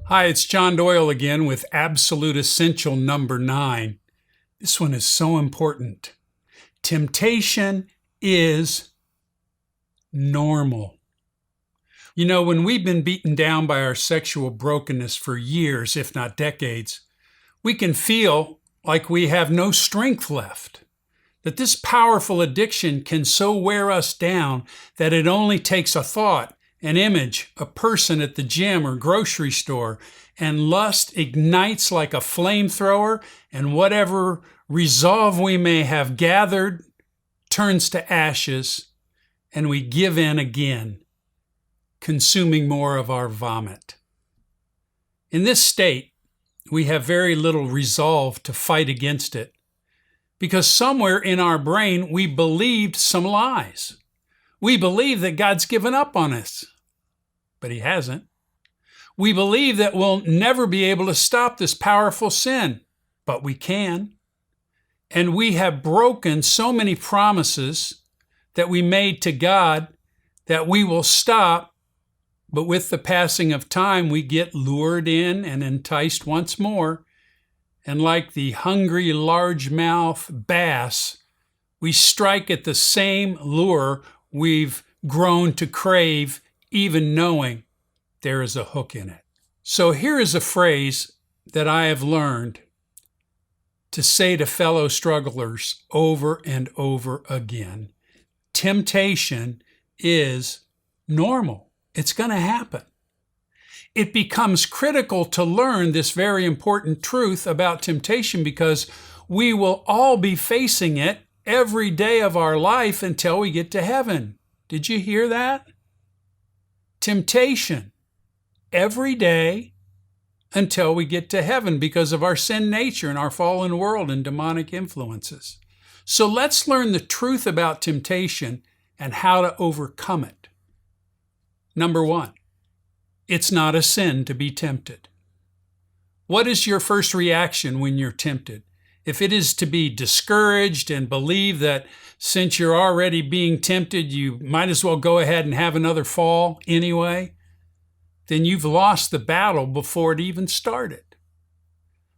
Hi, it's John Doyel again with Absolute Essential number 9. This one is so important. Temptation is normal. You know, when we've been beaten down by our sexual brokenness for years, if not decades, we can feel like we have no strength left. That this powerful addiction can so wear us down that it only takes a thought, an image, a person at the gym or grocery store, and lust ignites like a flamethrower, and whatever resolve we may have gathered turns to ashes, and we give in again, consuming more of our vomit. In this state, we have very little resolve to fight against it, because somewhere in our brain we believed some lies. We believe that God's given up on us, but He hasn't. We believe that we'll never be able to stop this powerful sin, but we can. And we have broken so many promises that we made to God that we will stop, but with the passing of time, we get lured in and enticed once more. And like the hungry largemouth bass, we strike at the same lure we've grown to crave, even knowing there is a hook in it. So here is a phrase that I have learned to say to fellow strugglers over and over again. Temptation is normal. It's going to happen. It becomes critical to learn this very important truth about temptation because we will all be facing it every day of our life until we get to heaven. Did you hear that? Temptation every day until we get to heaven because of our sin nature and our fallen world and demonic influences. So let's learn the truth about temptation and how to overcome it. Number 1, it's not a sin to be tempted. What is your first reaction when you're tempted? If it is to be discouraged and believe that since you're already being tempted, you might as well go ahead and have another fall anyway, then you've lost the battle before it even started.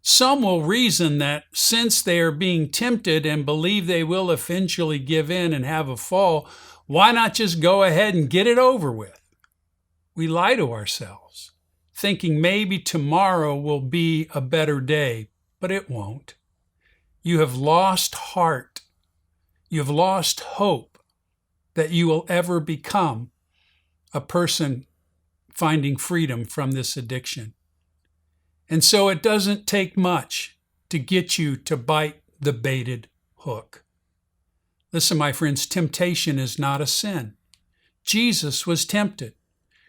Some will reason that since they are being tempted and believe they will eventually give in and have a fall, why not just go ahead and get it over with? We lie to ourselves, thinking maybe tomorrow will be a better day, but it won't. You have lost heart. You have lost hope that you will ever become a person finding freedom from this addiction. And so it doesn't take much to get you to bite the baited hook. Listen, my friends, temptation is not a sin. Jesus was tempted,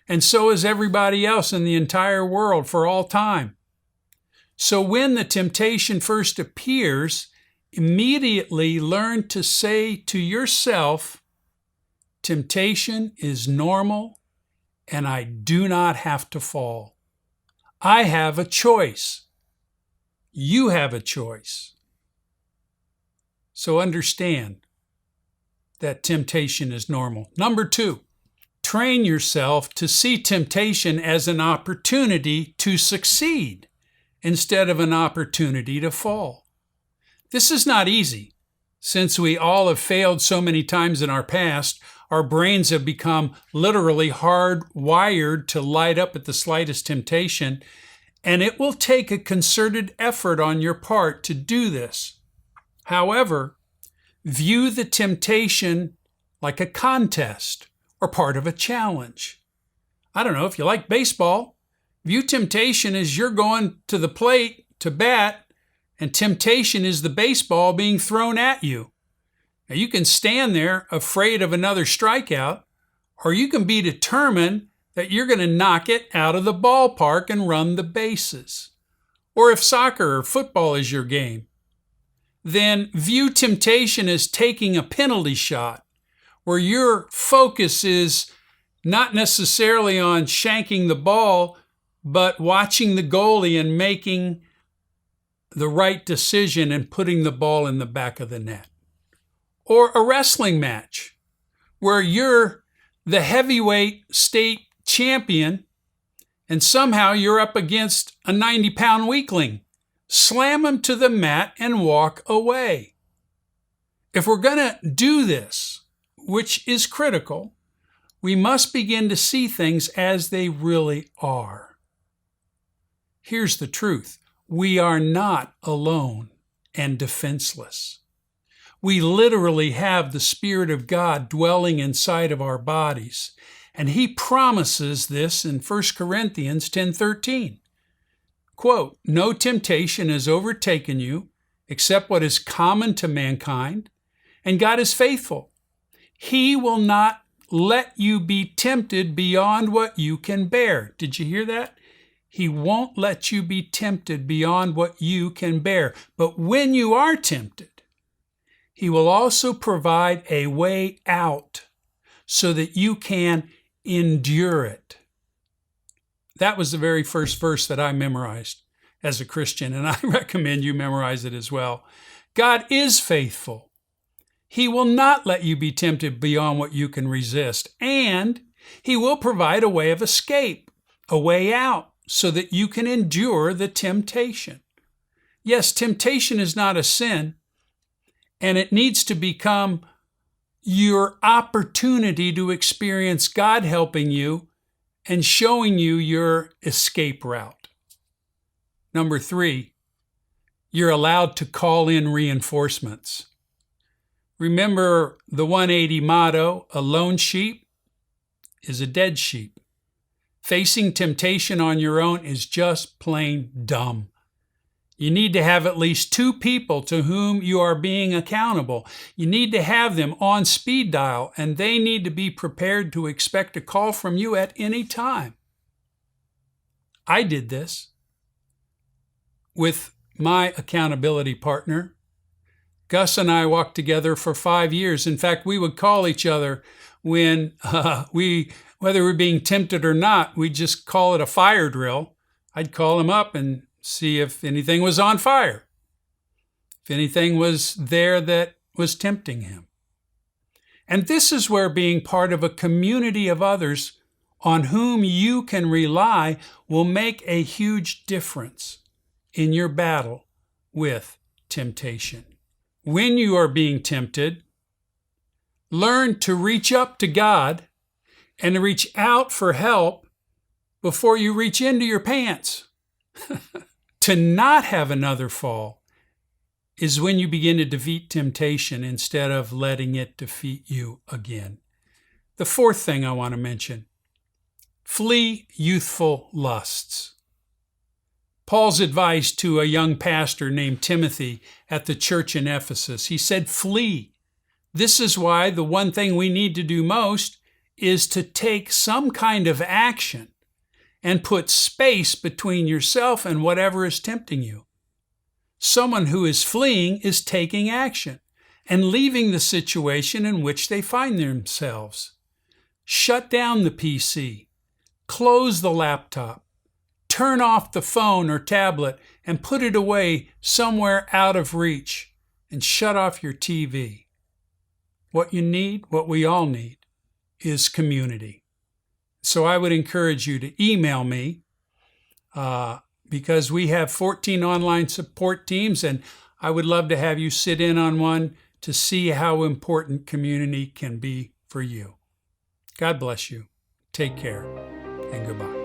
and so is everybody else in the entire world for all time. So when the temptation first appears, immediately learn to say to yourself, temptation is normal and I do not have to fall. I have a choice. You have a choice. So understand that temptation is normal. Number 2, train yourself to see temptation as an opportunity to succeed instead of an opportunity to fall. This is not easy. Since we all have failed so many times in our past, our brains have become literally hardwired to light up at the slightest temptation, and it will take a concerted effort on your part to do this. However, view the temptation like a contest or part of a challenge. I don't know, if you like baseball, view temptation as you're going to the plate to bat, and temptation is the baseball being thrown at you. Now, you can stand there afraid of another strikeout, or you can be determined that you're going to knock it out of the ballpark and run the bases. Or if soccer or football is your game, then view temptation as taking a penalty shot, where your focus is not necessarily on shanking the ball, but watching the goalie and making the right decision and putting the ball in the back of the net. Or a wrestling match where you're the heavyweight state champion and somehow you're up against a 90-pound weakling. Slam him to the mat and walk away. If we're going to do this, which is critical, we must begin to see things as they really are. Here's the truth. We are not alone and defenseless. We literally have the Spirit of God dwelling inside of our bodies, and He promises this in 1 Corinthians 10:13. Quote, "No temptation has overtaken you except what is common to mankind, and God is faithful. He will not let you be tempted beyond what you can bear." Did you hear that? He won't let you be tempted beyond what you can bear. But when you are tempted, He will also provide a way out so that you can endure it. That was the very first verse that I memorized as a Christian, and I recommend you memorize it as well. God is faithful. He will not let you be tempted beyond what you can resist, and He will provide a way of escape, a way out, so that you can endure the temptation. Yes, temptation is not a sin, and it needs to become your opportunity to experience God helping you and showing you your escape route. Number 3, you're allowed to call in reinforcements. Remember the 180 motto, a lone sheep is a dead sheep. Facing temptation on your own is just plain dumb. You need to have at least 2 people to whom you are being accountable. You need to have them on speed dial, and they need to be prepared to expect a call from you at any time. I did this with my accountability partner. Gus and I walked together for 5 years. In fact, we would call each other when whether we're being tempted or not, we'd just call it a fire drill. I'd call him up and see if anything was on fire, if anything was there that was tempting him. And this is where being part of a community of others on whom you can rely will make a huge difference in your battle with temptation. When you are being tempted, learn to reach up to God and to reach out for help before you reach into your pants. To not have another fall is when you begin to defeat temptation instead of letting it defeat you again. The 4th thing I want to mention, flee youthful lusts. Paul's advice to a young pastor named Timothy at the church in Ephesus, he said, flee. This is why the one thing we need to do most is to take some kind of action and put space between yourself and whatever is tempting you. Someone who is fleeing is taking action and leaving the situation in which they find themselves. Shut down the PC, close the laptop, turn off the phone or tablet and put it away somewhere out of reach, and shut off your TV. What you need, what we all need, is community. So I would encourage you to email me because we have 14 online support teams, and I would love to have you sit in on one to see how important community can be for you. God bless you. Take care, and goodbye.